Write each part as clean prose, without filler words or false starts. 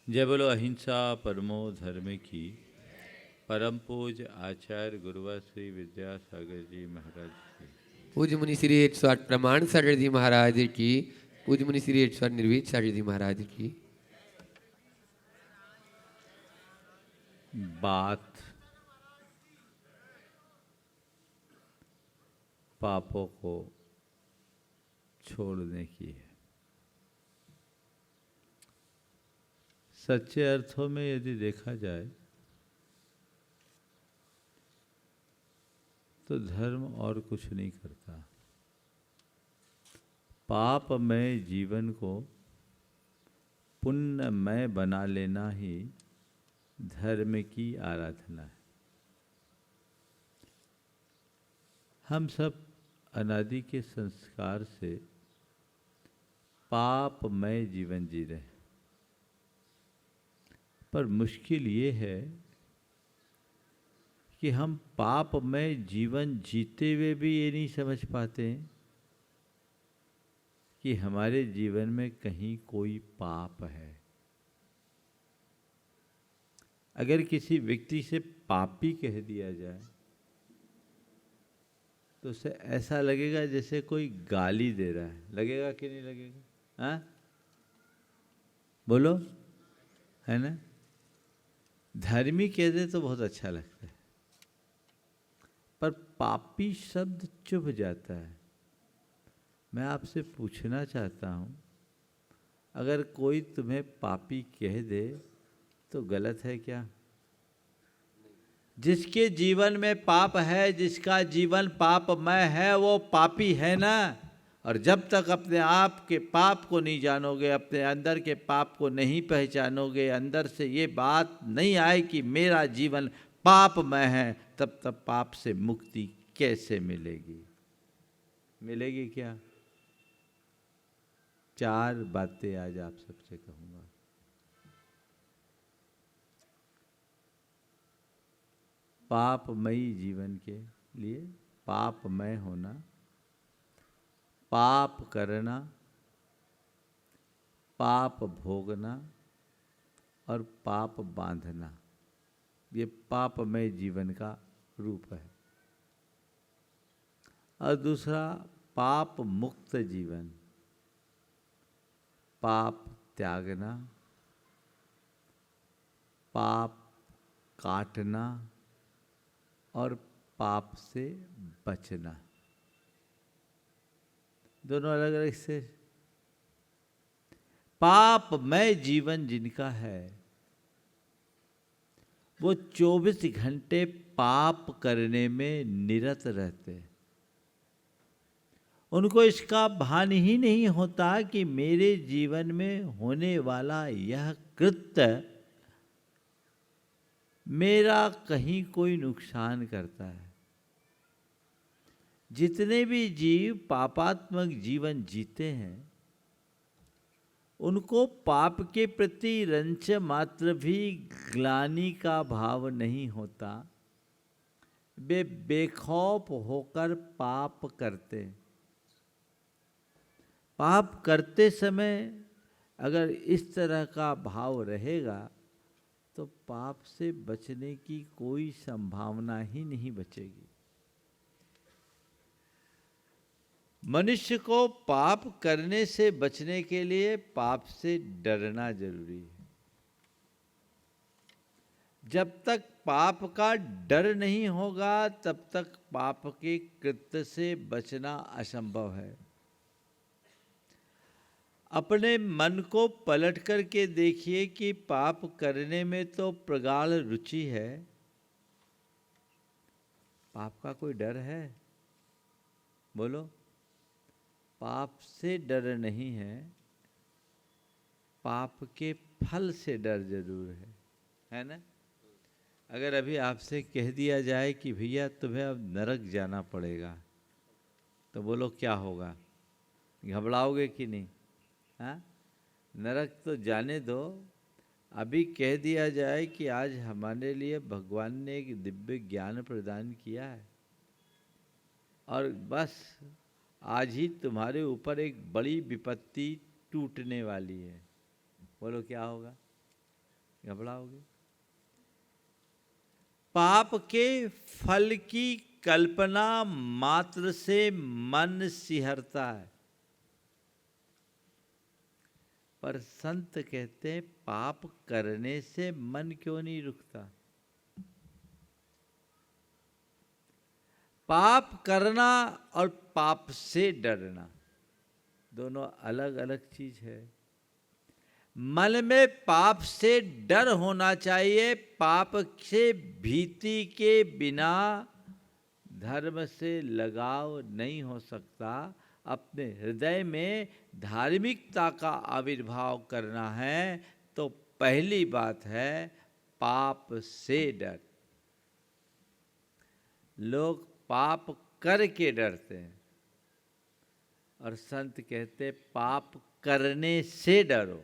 जय बोलो अहिंसा परमो धर्म की। परम पूज्य आचार्य गुरुवर श्री विद्यासागर जी महाराज की। पूज्य मुनि श्री 108 प्रमाण सागर जी महाराज की। पूज्य मुनि श्री 108 निर्वीत सागर जी महाराज की। बात पापों को छोड़ने की है। सच्चे अर्थों में यदि देखा जाए तो धर्म और कुछ नहीं करता। पापमय जीवन को पुण्यमय बना लेना ही धर्म की आराधना है। हम सब अनादि के संस्कार से पापमय जीवन जी रहे हैं, पर मुश्किल ये है कि हम पापमय जीवन जीते हुए भी ये नहीं समझ पाते हैं कि हमारे जीवन में कहीं कोई पाप है। अगर किसी व्यक्ति से पापी कह दिया जाए तो उसे ऐसा लगेगा जैसे कोई गाली दे रहा है। लगेगा कि नहीं लगेगा? हाँ, बोलो, है ना? धर्मी कह दे तो बहुत अच्छा लगता है, पर पापी शब्द चुभ जाता है। मैं आपसे पूछना चाहता हूं, अगर कोई तुम्हें पापी कह दे तो गलत है क्या? जिसके जीवन में पाप है, जिसका जीवन पापमय है, वो पापी है ना। और जब तक अपने आप के पाप को नहीं जानोगे, अपने अंदर के पाप को नहीं पहचानोगे, अंदर से ये बात नहीं आए कि मेरा जीवन पापमय है, तब तक पाप से मुक्ति कैसे मिलेगी? मिलेगी क्या? 4 बातें आज आप सबसे कहूंगा। पापमयी जीवन के लिए पापमय होना, पाप करना, पाप भोगना और पाप बांधना, ये पापमय जीवन का रूप है। और दूसरा, पाप मुक्त जीवन, पाप त्यागना, पाप काटना और पाप से बचना। दोनों अलग अलग से। पापमय जीवन जिनका है वो 24 घंटे पाप करने में निरत रहते हैं। उनको इसका भान ही नहीं होता कि मेरे जीवन में होने वाला यह कृत्य मेरा कहीं कोई नुकसान करता है। जितने भी जीव पापात्मक जीवन जीते हैं उनको पाप के प्रति रंच मात्र भी ग्लानि का भाव नहीं होता। वे बेखौफ होकर पाप करते। पाप करते समय अगर इस तरह का भाव रहेगा तो पाप से बचने की कोई संभावना ही नहीं बचेगी। मनुष्य को पाप करने से बचने के लिए पाप से डरना जरूरी है। जब तक पाप का डर नहीं होगा तब तक पाप के कृत्य से बचना असंभव है। अपने मन को पलट करके देखिए कि पाप करने में तो प्रगाढ़ रुचि है, पाप का कोई डर है? बोलो। पाप से डर नहीं है, पाप के फल से डर जरूर है ना? अगर अभी आपसे कह दिया जाए कि भैया तुम्हें अब नरक जाना पड़ेगा, तो बोलो क्या होगा? घबराओगे कि नहीं? हाँ, नरक तो जाने दो। अभी कह दिया जाए कि आज हमारे लिए भगवान ने एक दिव्य ज्ञान प्रदान किया है और बस आज ही तुम्हारे ऊपर एक बड़ी विपत्ति टूटने वाली है, बोलो क्या होगा? घबराओगे। पाप के फल की कल्पना मात्र से मन सिहरता है। पर संत कहते हैं पाप करने से मन क्यों नहीं रुकता। पाप करना और पाप से डरना दोनों अलग अलग चीज है। मन में पाप से डर होना चाहिए। पाप से भीति के बिना धर्म से लगाव नहीं हो सकता। अपने हृदय में धार्मिकता का आविर्भाव करना है तो पहली बात है पाप से डर। लोग पाप करके डरते हैं और संत कहते पाप करने से डरो।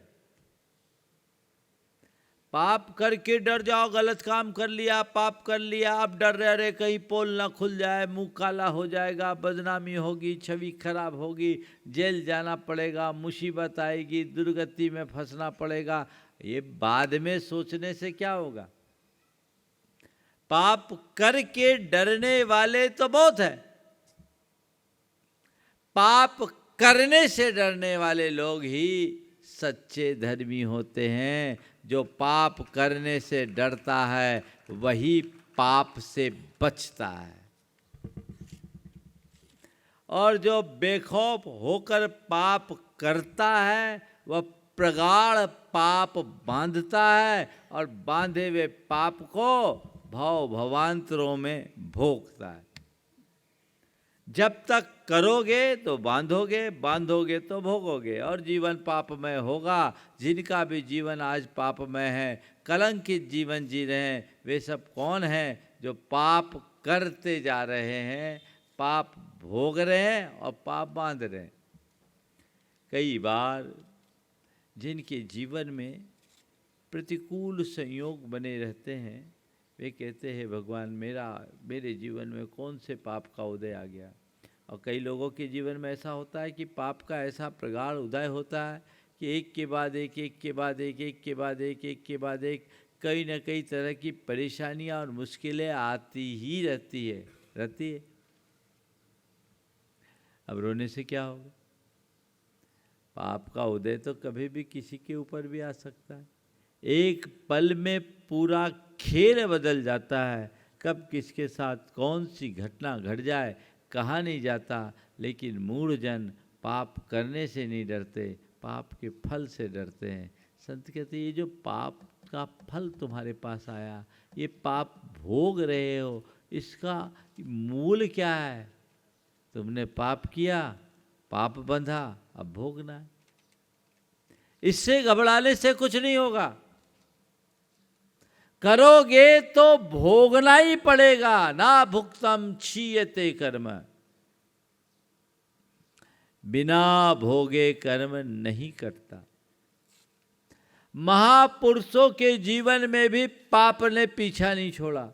पाप करके डर जाओ, गलत काम कर लिया, पाप कर लिया, अब डर रहे कहीं पोल ना खुल जाए, मुंह काला हो जाएगा, बदनामी होगी, छवि खराब होगी, जेल जाना पड़ेगा, मुसीबत आएगी, दुर्गति में फंसना पड़ेगा। ये बाद में सोचने से क्या होगा। पाप करके डरने वाले तो बहुत है, पाप करने से डरने वाले लोग ही सच्चे धर्मी होते हैं। जो पाप करने से डरता है वही पाप से बचता है, और जो बेखौफ होकर पाप करता है वह प्रगाढ़ पाप बांधता है और बांधे हुए पाप को भव भवांतरों में भोगता है। जब तक करोगे तो बांधोगे, बांधोगे तो भोगोगे, और जीवन पापमय होगा। जिनका भी जीवन आज पापमय है, कलंकित जीवन जी रहे हैं, वे सब कौन हैं? जो पाप करते जा रहे हैं, पाप भोग रहे हैं और पाप बांध रहे हैं। कई बार जिनके जीवन में प्रतिकूल संयोग बने रहते हैं, वे कहते हैं भगवान मेरे जीवन में कौन से पाप का उदय आ गया। और कई लोगों के जीवन में ऐसा होता है कि पाप का ऐसा प्रगाढ़ उदय होता है कि एक के बाद एक, एक के बाद एक, एक के बाद एक, एक के बाद एक, कई न कई तरह की परेशानियां और मुश्किलें आती ही रहती है। अब रोने से क्या होगा। पाप का उदय तो कभी भी किसी के ऊपर भी आ सकता है। एक पल में पूरा खेल बदल जाता है। कब किसके साथ कौन सी घटना घट जाए कहा नहीं जाता। लेकिन मूढ़जन पाप करने से नहीं डरते, पाप के फल से डरते हैं। संत कहते ये जो पाप का फल तुम्हारे पास आया, ये पाप भोग रहे हो, इसका मूल क्या है। तुमने पाप किया, पाप बंधा, अब भोगना है। इससे घबराने से कुछ नहीं होगा। करोगे तो भोगना ही पड़ेगा। ना भुक्तम क्षीयते कर्म, बिना भोगे कर्म नहीं करता। महापुरुषों के जीवन में भी पाप ने पीछा नहीं छोड़ा।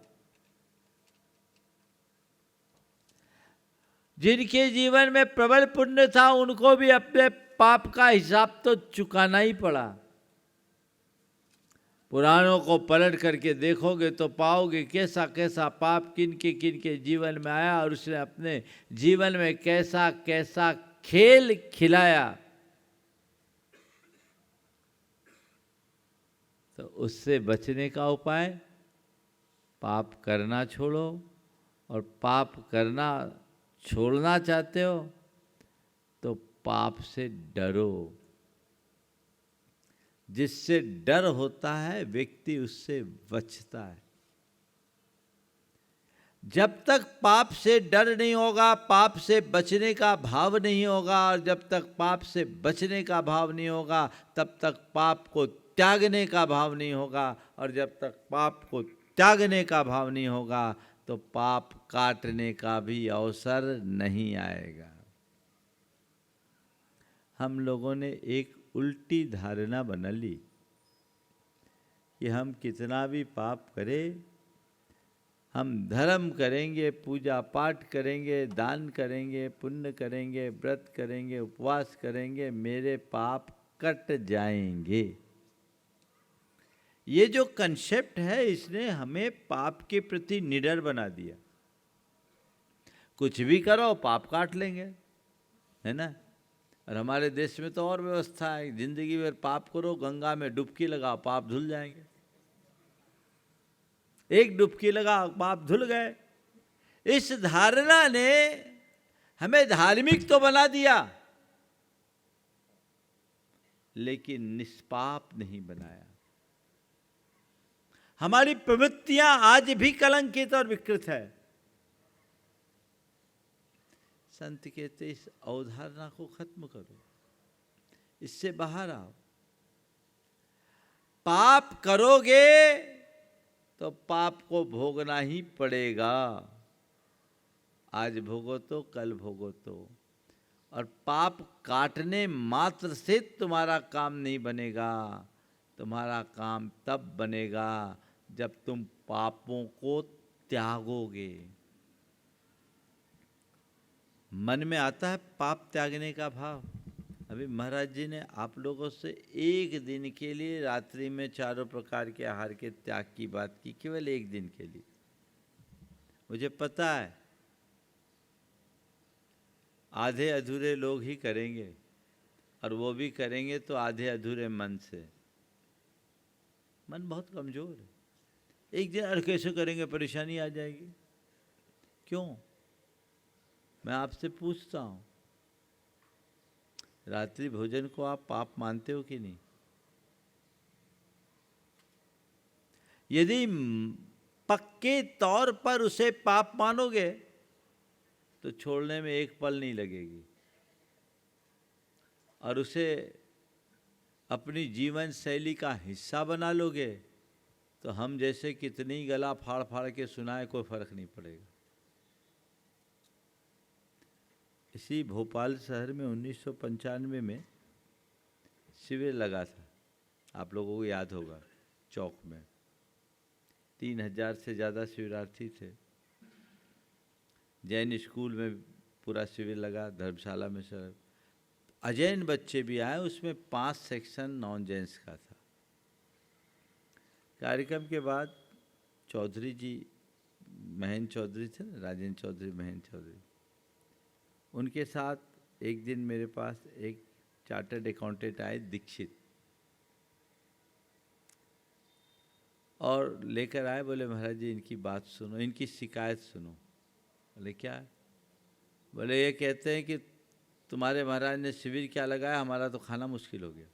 जिनके जीवन में प्रबल पुण्य था उनको भी अपने पाप का हिसाब तो चुकाना ही पड़ा। पुराणों को पलट करके देखोगे तो पाओगे कैसा कैसा पाप किन के जीवन में आया और उसने अपने जीवन में कैसा कैसा खेल खिलाया। तो उससे बचने का उपाय, पाप करना छोड़ो। और पाप करना छोड़ना चाहते हो तो पाप से डरो। जिससे डर होता है व्यक्ति उससे बचता है। जब तक पाप से डर नहीं होगा, पाप से बचने का भाव नहीं होगा, और जब तक पाप से बचने का भाव नहीं होगा तब तक पाप को त्यागने का भाव नहीं होगा, और जब तक पाप को त्यागने का भाव नहीं होगा तो पाप काटने का भी अवसर नहीं आएगा। हम लोगों ने एक उल्टी धारणा बना ली कि हम कितना भी पाप करें, हम धर्म करेंगे, पूजा पाठ करेंगे, दान करेंगे, पुण्य करेंगे, व्रत करेंगे, उपवास करेंगे, मेरे पाप कट जाएंगे। ये जो कंसेप्ट है इसने हमें पाप के प्रति निडर बना दिया। कुछ भी करो पाप काट लेंगे, है ना। और हमारे देश में तो और व्यवस्था है, जिंदगी भर पाप करो, गंगा में डुबकी लगाओ, पाप धुल जाएंगे। एक डुबकी लगा, पाप धुल गए। इस धारणा ने हमें धार्मिक तो बना दिया, लेकिन निष्पाप नहीं बनाया। हमारी प्रवृत्तियां आज भी कलंकित और विकृत है। संत कहते इस अवधारणा को खत्म करो, इससे बाहर आओ। पाप करोगे तो पाप को भोगना ही पड़ेगा। आज भोगो तो कल भोगो तो। और पाप काटने मात्र से तुम्हारा काम नहीं बनेगा। तुम्हारा काम तब बनेगा जब तुम पापों को त्यागोगे। मन में आता है पाप त्यागने का भाव। अभी महाराज जी ने आप लोगों से एक दिन के लिए रात्रि में चारों प्रकार के आहार के त्याग की बात की, केवल एक दिन के लिए। मुझे पता है आधे अधूरे लोग ही करेंगे, और वो भी करेंगे तो आधे अधूरे मन से। मन बहुत कमजोर है। एक दिन और कैसे करेंगे, परेशानी आ जाएगी। क्यों? मैं आपसे पूछता हूं, रात्रि भोजन को आप पाप मानते हो कि नहीं? यदि पक्के तौर पर उसे पाप मानोगे तो छोड़ने में एक पल नहीं लगेगी, और उसे अपनी जीवन शैली का हिस्सा बना लोगे तो हम जैसे कितनी गला फाड़ फाड़ के सुनाए, कोई फर्क नहीं पड़ेगा। इसी भोपाल शहर में 1995 में शिविर लगा था, आप लोगों को याद होगा। चौक में 3000 से ज़्यादा शिविरार्थी थे। जैन स्कूल में पूरा शिविर लगा, धर्मशाला में सर अजैन बच्चे भी आए। उसमें 5 सेक्शन नॉन जैन्स का था। कार्यक्रम के बाद चौधरी जी, महेंद्र चौधरी थे ना, राजेंद्र चौधरी, महेंद्र चौधरी, उनके साथ एक दिन मेरे पास एक चार्टर्ड अकाउंटेंट आए, दीक्षित, और लेकर आए। बोले महाराज जी इनकी बात सुनो, इनकी शिकायत सुनो। बोले क्या? बोले ये कहते हैं कि तुम्हारे महाराज ने शिविर क्या लगाया, हमारा तो खाना मुश्किल हो गया।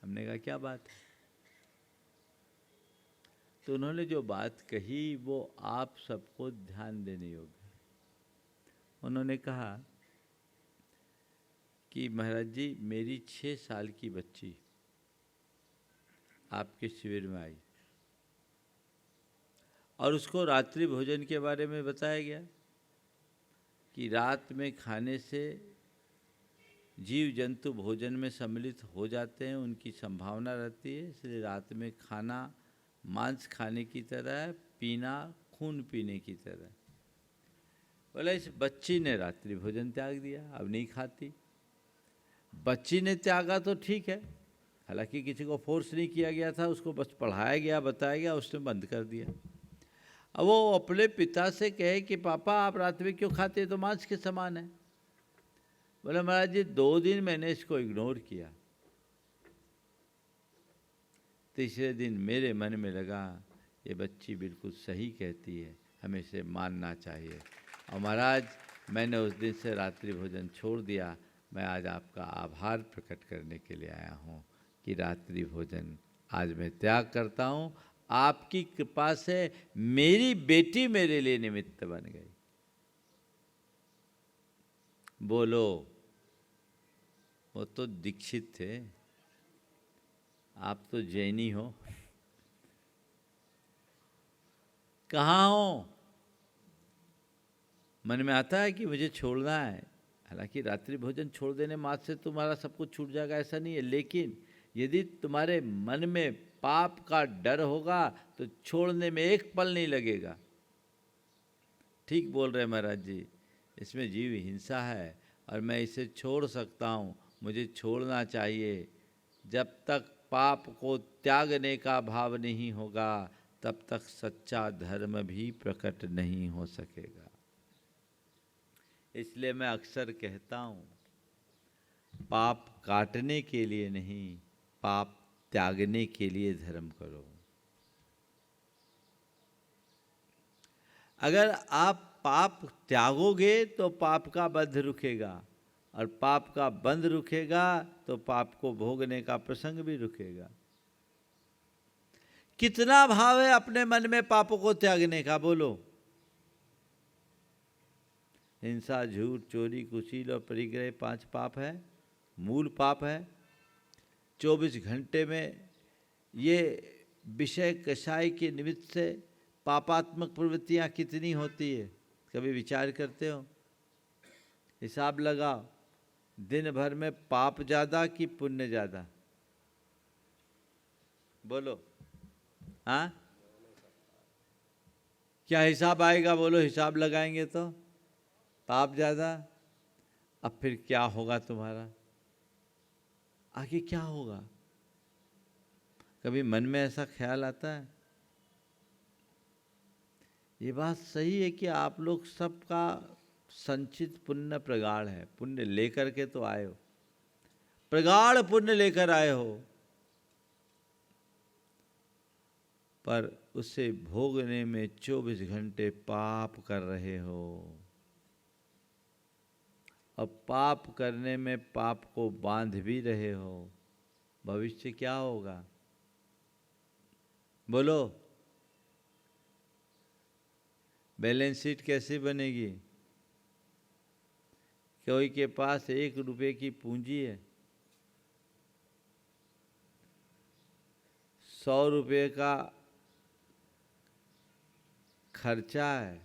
हमने कहा क्या बात है? तो उन्होंने जो बात कही वो आप सबको ध्यान देने योग्य। उन्होंने कहा कि महाराज जी मेरी 6 साल की बच्ची आपके शिविर में आई और उसको रात्रि भोजन के बारे में बताया गया कि रात में खाने से जीव जंतु भोजन में सम्मिलित हो जाते हैं, उनकी संभावना रहती है, इसलिए रात में खाना मांस खाने की तरह है, पीना खून पीने की तरह। बोला इस बच्ची ने रात्रि भोजन त्याग दिया, अब नहीं खाती। बच्ची ने त्यागा तो ठीक है, हालांकि किसी को फोर्स नहीं किया गया था, उसको बस पढ़ाया गया, बताया गया, उसने बंद कर दिया। अब वो अपने पिता से कहे कि पापा आप रात में क्यों खाते हैं, तो मांस के समान है। बोले महाराज जी 2 दिन मैंने इसको इग्नोर किया, तीसरे दिन मेरे मन में लगा ये बच्ची बिल्कुल सही कहती है, हमें इसे मानना चाहिए। और महाराज मैंने उस दिन से रात्रि भोजन छोड़ दिया। मैं आज आपका आभार प्रकट करने के लिए आया हूँ कि रात्रि भोजन आज मैं त्याग करता हूँ। आपकी कृपा से मेरी बेटी मेरे लिए निमित्त बन गई। बोलो, वो तो दीक्षित थे, आप तो जैनी हो, कहाँ हो? मन में आता है कि मुझे छोड़ना है। हालांकि रात्रि भोजन छोड़ देने मात्र से तुम्हारा सब कुछ छूट जाएगा ऐसा नहीं है, लेकिन यदि तुम्हारे मन में पाप का डर होगा तो छोड़ने में एक पल नहीं लगेगा। ठीक बोल रहे महाराज जी, इसमें जीव हिंसा है और मैं इसे छोड़ सकता हूँ, मुझे छोड़ना चाहिए। जब तक पाप को त्यागने का भाव नहीं होगा तब तक सच्चा धर्म भी प्रकट नहीं हो सकेगा। इसलिए मैं अक्सर कहता हूँ, पाप काटने के लिए नहीं, पाप त्यागने के लिए धर्म करो। अगर आप पाप त्यागोगे तो पाप का बंध रुकेगा, और पाप का बंध रुकेगा तो पाप को भोगने का प्रसंग भी रुकेगा। कितना भाव है अपने मन में पापों को त्यागने का, बोलो। हिंसा, झूठ, चोरी, कुशील और परिग्रह 5 पाप है, मूल पाप है। 24 घंटे में ये विषय कषाय के निमित्त से पापात्मक प्रवृत्तियां कितनी होती है, कभी विचार करते हो? हिसाब लगाओ, दिन भर में पाप ज्यादा कि पुण्य ज्यादा? बोलो। हाँ, क्या हिसाब आएगा? बोलो, हिसाब लगाएंगे तो पाप ज्यादा। अब फिर क्या होगा तुम्हारा? आगे क्या होगा? कभी मन में ऐसा ख्याल आता है? ये बात सही है कि आप लोग सबका संचित पुण्य प्रगाढ़ है, पुण्य लेकर के तो आए हो, प्रगाढ़ पुण्य लेकर आए हो, पर उसे भोगने में 24 घंटे पाप कर रहे हो। अब पाप करने में पाप को बांध भी रहे हो। भविष्य क्या होगा? बोलो। बैलेंस शीट कैसे बनेगी? कोई के पास 1 रुपये की पूंजी है, 100 रुपये का खर्चा है,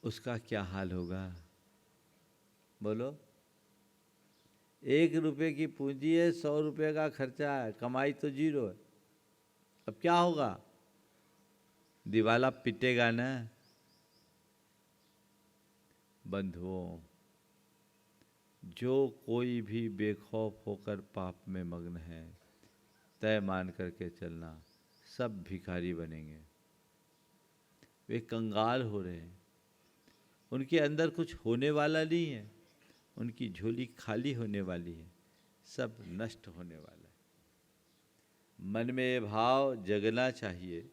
उसका क्या हाल होगा? बोलो। 1 रुपये की पूंजी है, 100 रुपये का खर्चा है, कमाई तो 0 है। अब क्या होगा? दिवाला पिटेगा ना। बंधुओं, जो कोई भी बेखौफ होकर पाप में मग्न है, तय मान करके चलना, सब भिखारी बनेंगे। वे कंगाल हो रहे हैं, उनके अंदर कुछ होने वाला नहीं है, उनकी झोली खाली होने वाली है, सब नष्ट होने वाला है। मन में ये भाव जगना चाहिए,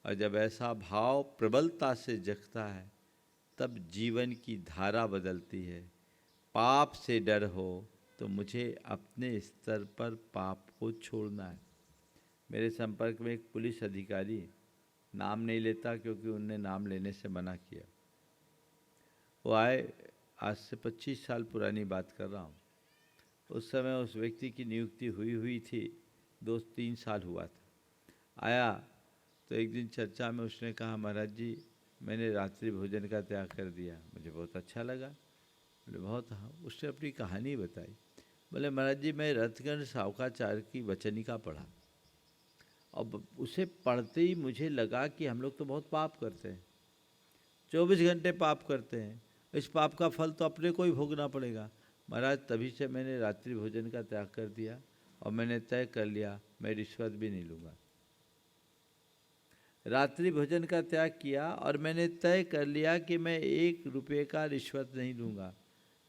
और जब ऐसा भाव प्रबलता से जगता है तब जीवन की धारा बदलती है। पाप से डर हो तो मुझे अपने स्तर पर पाप को छोड़ना है। मेरे संपर्क में एक पुलिस अधिकारी, नाम नहीं लेता क्योंकि उनने नाम लेने से मना किया, वो आए, आज से 25 साल पुरानी बात कर रहा हूँ। उस समय उस व्यक्ति की नियुक्ति हुई थी, 2-3 साल हुआ था। आया तो एक दिन चर्चा में उसने कहा, महाराज जी मैंने रात्रि भोजन का त्याग कर दिया। मुझे बहुत अच्छा लगा। बोले बहुत? हाँ। उसने अपनी कहानी बताई। बोले महाराज जी मैं रत्नगंज सावकाचार्य की वचनिका पढ़ा, अब उसे पढ़ते ही मुझे लगा कि हम लोग तो बहुत पाप करते हैं, 24 घंटे पाप करते हैं, इस पाप का फल तो अपने को ही भोगना पड़ेगा। महाराज तभी से मैंने रात्रि भोजन का त्याग कर दिया, और मैंने तय कर लिया मैं रिश्वत भी नहीं लूँगा। रात्रि भोजन का त्याग किया और मैंने तय कर लिया कि मैं 1 रुपये का रिश्वत नहीं लूँगा।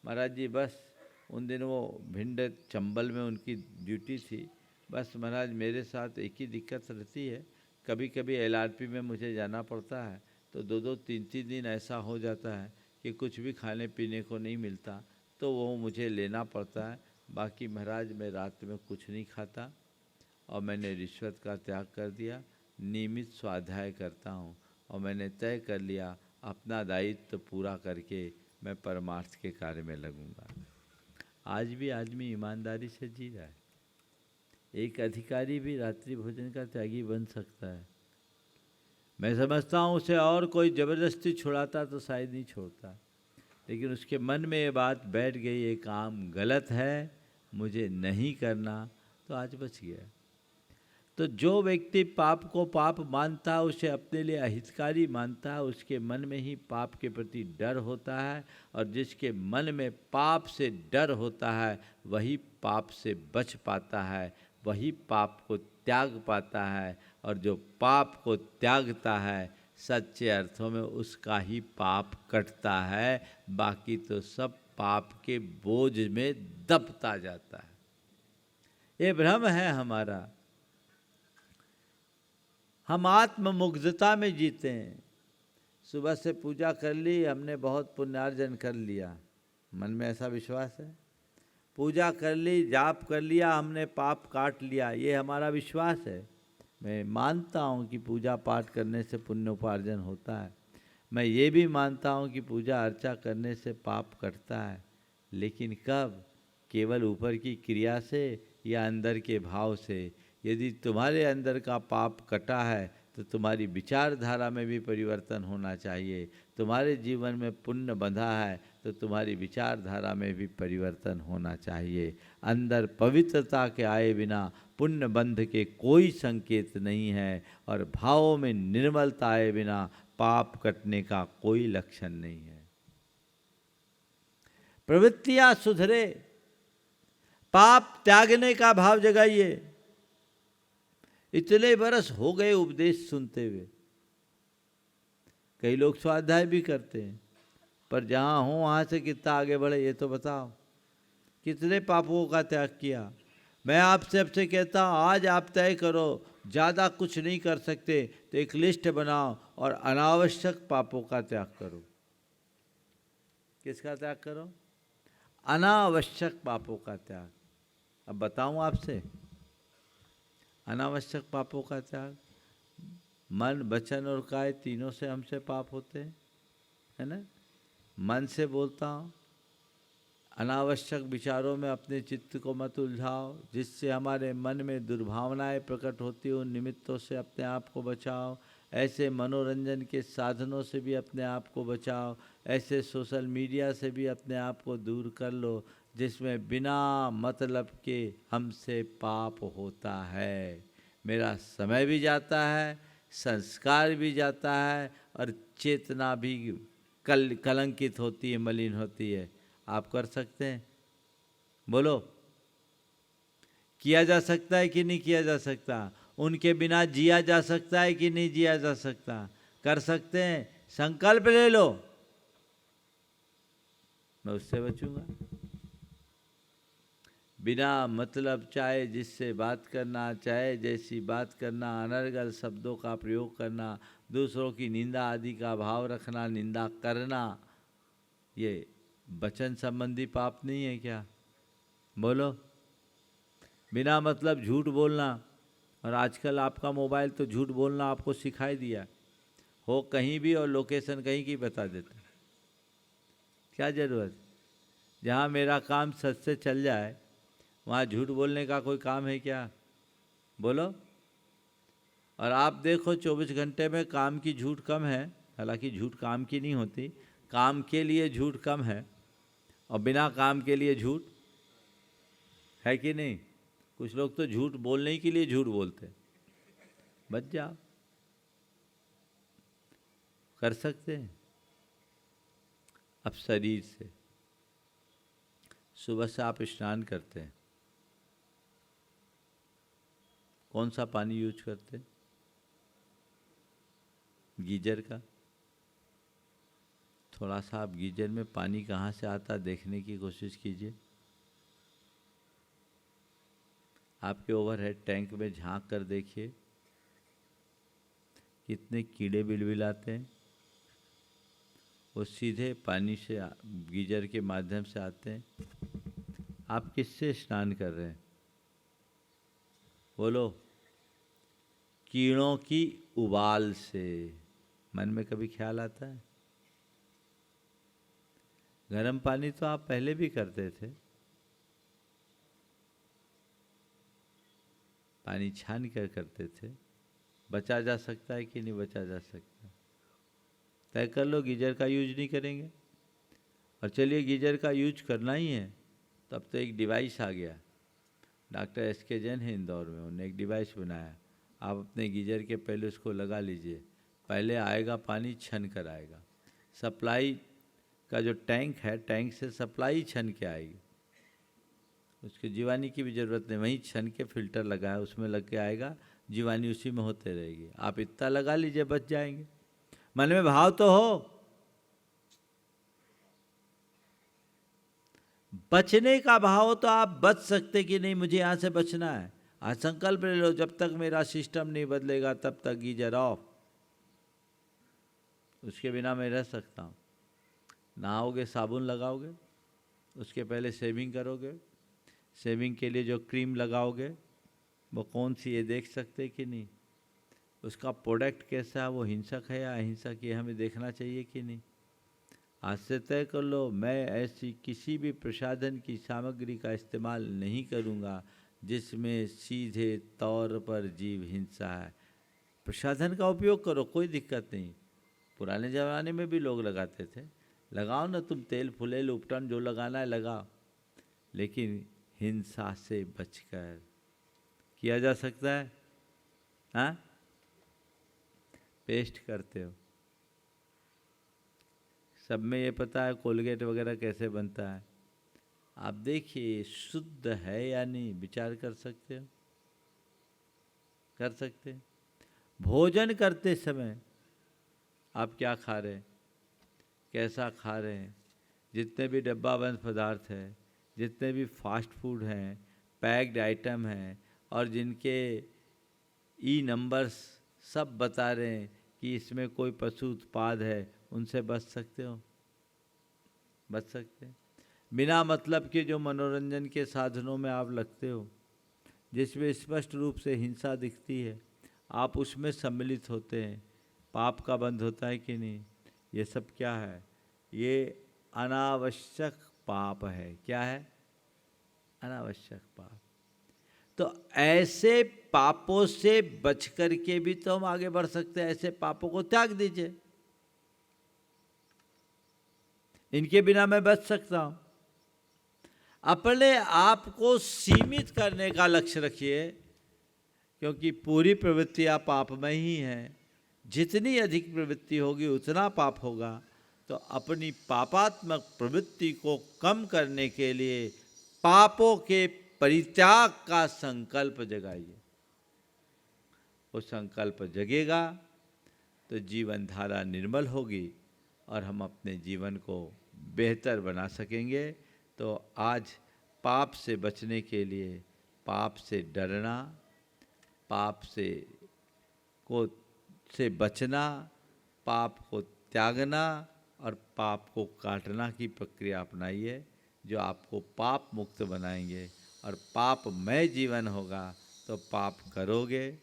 महाराज जी बस उन दिनों वो भिंड चंबल में उनकी ड्यूटी थी। बस महाराज मेरे साथ एक ही दिक्कत रहती है, कभी कभी LRP में मुझे जाना पड़ता है तो 2-2, 3-3 दिन ऐसा हो जाता है कि कुछ भी खाने पीने को नहीं मिलता, तो वो मुझे लेना पड़ता है। बाकी महाराज मैं रात में कुछ नहीं खाता, और मैंने रिश्वत का त्याग कर दिया, नियमित स्वाध्याय करता हूँ, और मैंने तय कर लिया अपना दायित्व पूरा करके मैं परमार्थ के कार्य में लगूंगा। आज भी आदमी ईमानदारी से जी रहा है। एक अधिकारी भी रात्रि भोजन का त्यागी बन सकता है। मैं समझता हूँ उसे और कोई ज़बरदस्ती छुड़ाता तो शायद नहीं छोड़ता, लेकिन उसके मन में ये बात बैठ गई, ये काम गलत है, मुझे नहीं करना, तो आज बच गया। तो जो व्यक्ति पाप को पाप मानता है, उसे अपने लिए अहितकारी मानता है, उसके मन में ही पाप के प्रति डर होता है, और जिसके मन में पाप से डर होता है वही पाप से बच पाता है, वही पाप को त्याग पाता है, और जो पाप को त्यागता है सच्चे अर्थों में उसका ही पाप कटता है, बाकी तो सब पाप के बोझ में दबता जाता है। ये भ्रम है हमारा। हम आत्ममुग्धता में जीते हैं। सुबह से पूजा कर ली, हमने बहुत पुण्यार्जन कर लिया, मन में ऐसा विश्वास है। पूजा कर ली, जाप कर लिया, हमने पाप काट लिया, ये हमारा विश्वास है। मैं मानता हूँ कि पूजा पाठ करने से पुण्य उपार्जन होता है, मैं ये भी मानता हूँ कि पूजा अर्चा करने से पाप कटता है, लेकिन कब? केवल ऊपर की क्रिया से या अंदर के भाव से। यदि तुम्हारे अंदर का पाप कटा है तो तुम्हारी विचारधारा में भी परिवर्तन होना चाहिए। तुम्हारे जीवन में पुण्य बंधा है तो तुम्हारी विचारधारा में भी परिवर्तन होना चाहिए। अंदर पवित्रता के आए बिना पुण्य बंध के कोई संकेत नहीं है, और भावों में निर्मलता आए बिना पाप कटने का कोई लक्षण नहीं है। प्रवृत्तियां सुधरे, पाप त्यागने का भाव जगाइए। इतने बरस हो गए उपदेश सुनते हुए, कई लोग स्वाध्याय भी करते हैं, पर जहाँ हो वहाँ से कितना आगे बढ़े ये तो बताओ। कितने पापों का त्याग किया? मैं आपसे अब से कहता हूँ, आज आप तय करो, ज़्यादा कुछ नहीं कर सकते तो एक लिस्ट बनाओ और अनावश्यक पापों का त्याग करो। किसका त्याग करो? अनावश्यक पापों का त्याग। अब बताऊँ आपसे, अनावश्यक पापों का त्याग, मन वचन और काया तीनों से हमसे पाप होते हैं, है ना। मन से बोलता हूँ, अनावश्यक विचारों में अपने चित्त को मत उलझाओ, जिससे हमारे मन में दुर्भावनाएं प्रकट होती हैं, उन निमित्तों से अपने आप को बचाओ। ऐसे मनोरंजन के साधनों से भी अपने आप को बचाओ। ऐसे सोशल मीडिया से भी अपने आप को दूर कर लो, जिसमें बिना मतलब के हमसे पाप होता है। मेरा समय भी जाता है, संस्कार भी जाता है, और चेतना भी कलंकित होती है, मलिन होती है। आप कर सकते हैं? बोलो, किया जा सकता है कि नहीं किया जा सकता? उनके बिना जिया जा सकता है कि नहीं जिया जा सकता? कर सकते हैं? संकल्प ले लो, मैं उससे बचूंगा। बिना मतलब, चाहे जिससे बात करना, चाहे जैसी बात करना, अनर्गल शब्दों का प्रयोग करना, दूसरों की निंदा आदि का भाव रखना, निंदा करना, ये वचन संबंधी पाप नहीं है क्या? बोलो। बिना मतलब झूठ बोलना, और आजकल आपका मोबाइल तो झूठ बोलना आपको सिखाई दिया हो, कहीं भी और लोकेशन कहीं की बता देता। क्या ज़रूरत? जहाँ मेरा काम सच से चल जाए वहाँ झूठ बोलने का कोई काम है क्या? बोलो। और आप देखो 24 घंटे में काम की झूठ कम है, हालांकि झूठ काम की नहीं होती, काम के लिए झूठ कम है, और बिना काम के लिए झूठ है कि नहीं? कुछ लोग तो झूठ बोलने के लिए झूठ बोलते। बच जाओ, कर सकते हैं। अब शरीर से, सुबह से आप स्नान करते हैं, कौन सा पानी यूज करते हैं? गीजर का। थोड़ा सा आप गीजर में पानी कहाँ से आता देखने की कोशिश कीजिए। आपके ओवरहेड टैंक में झांक कर देखिए, कितने कीड़े बिलबिलाते हैं। वो सीधे पानी से, गीजर के माध्यम से आते हैं। आप किससे स्नान कर रहे हैं? बोलो। कीड़ों की उबाल से। मन में कभी ख्याल आता है? गर्म पानी तो आप पहले भी करते थे, पानी छान कर करते थे। बचा जा सकता है कि नहीं बचा जा सकता? तय कर लो, गीजर का यूज नहीं करेंगे। और चलिए गीजर का यूज करना ही है, तब तो एक डिवाइस आ गया। डॉक्टर SK जैन है इंदौर में, उन्होंने एक डिवाइस बनाया, आप अपने गीजर के पहले उसको लगा लीजिए, पहले आएगा पानी छन कर आएगा। सप्लाई का जो टैंक है, टैंक से सप्लाई छन के आएगी, उसके जीवानी की भी ज़रूरत नहीं, वहीं छन के फिल्टर लगा है उसमें लग के आएगा, जीवानी उसी में होते रहेगी। आप इतना लगा लीजिए, बच जाएंगे। मन में भाव तो हो, बचने का भाव हो तो आप बच सकते कि नहीं, मुझे यहाँ से बचना है। आज संकल्प ले लो, जब तक मेरा सिस्टम नहीं बदलेगा तब तक गीजर ऑफ, उसके बिना मैं रह सकता हूँ। नहाओगे, साबुन लगाओगे, उसके पहले शेविंग करोगे, शेविंग के लिए जो क्रीम लगाओगे वो कौन सी है देख सकते कि नहीं, उसका प्रोडक्ट कैसा है, वो हिंसक है या अहिंसक, ये हमें देखना चाहिए कि नहीं। आज से तय कर लो, मैं ऐसी किसी भी प्रसाधन की सामग्री का इस्तेमाल नहीं करूँगा जिसमें सीधे तौर पर जीव हिंसा है। प्रसाधन का उपयोग करो, कोई दिक्कत नहीं, पुराने ज़माने में भी लोग लगाते थे, लगाओ ना तुम, तेल फुलेल उपटन जो लगाना है लगाओ, लेकिन हिंसा से बचकर किया जा सकता है। हाँ, पेस्ट करते हो, सब में ये पता है कोलगेट वगैरह कैसे बनता है, आप देखिए शुद्ध है या नहीं, विचार कर सकते हो, कर सकते हैं। भोजन करते समय आप क्या खा रहे हैं, कैसा खा रहे हैं, जितने भी डब्बाबंद पदार्थ है, जितने भी फास्ट फूड हैं, पैक्ड आइटम हैं, और जिनके ई नंबर्स सब बता रहे हैं कि इसमें कोई पशु उत्पाद है, उनसे बच सकते हो, बच सकते हैं। बिना मतलब के जो मनोरंजन के साधनों में आप लगते हो, जिसमें स्पष्ट रूप से हिंसा दिखती है, आप उसमें सम्मिलित होते हैं, पाप का बंध होता है कि नहीं। ये सब क्या है, ये अनावश्यक पाप है। क्या है? अनावश्यक पाप। तो ऐसे पापों से बच करके भी तो हम आगे बढ़ सकते हैं। ऐसे पापों को त्याग दीजिए, इनके बिना मैं बच सकता हूं। अपने आप को सीमित करने का लक्ष्य रखिए, क्योंकि पूरी प्रवृत्तियां पापमय ही हैं। जितनी अधिक प्रवृत्ति होगी उतना पाप होगा। तो अपनी पापात्मक प्रवृत्ति को कम करने के लिए पापों के परित्याग का संकल्प जगाइए। वो संकल्प जगेगा तो जीवन धारा निर्मल होगी और हम अपने जीवन को बेहतर बना सकेंगे। तो आज पाप से बचने के लिए, पाप से डरना, पाप से बचना, पाप को त्यागना और पाप को काटना की प्रक्रिया अपनाइए, जो आपको पाप मुक्त बनाएंगे। और पापमय जीवन होगा तो पाप करोगे,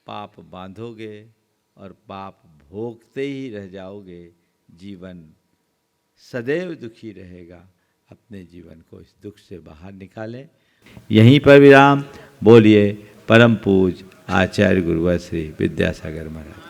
पाप बांधोगे और पाप भोगते ही रह जाओगे। जीवन सदैव दुखी रहेगा। अपने जीवन को इस दुख से बाहर निकालें। यहीं पर विराम। बोलिए परम पूज आचार्य गुरुवर श्री विद्यासागर महाराज।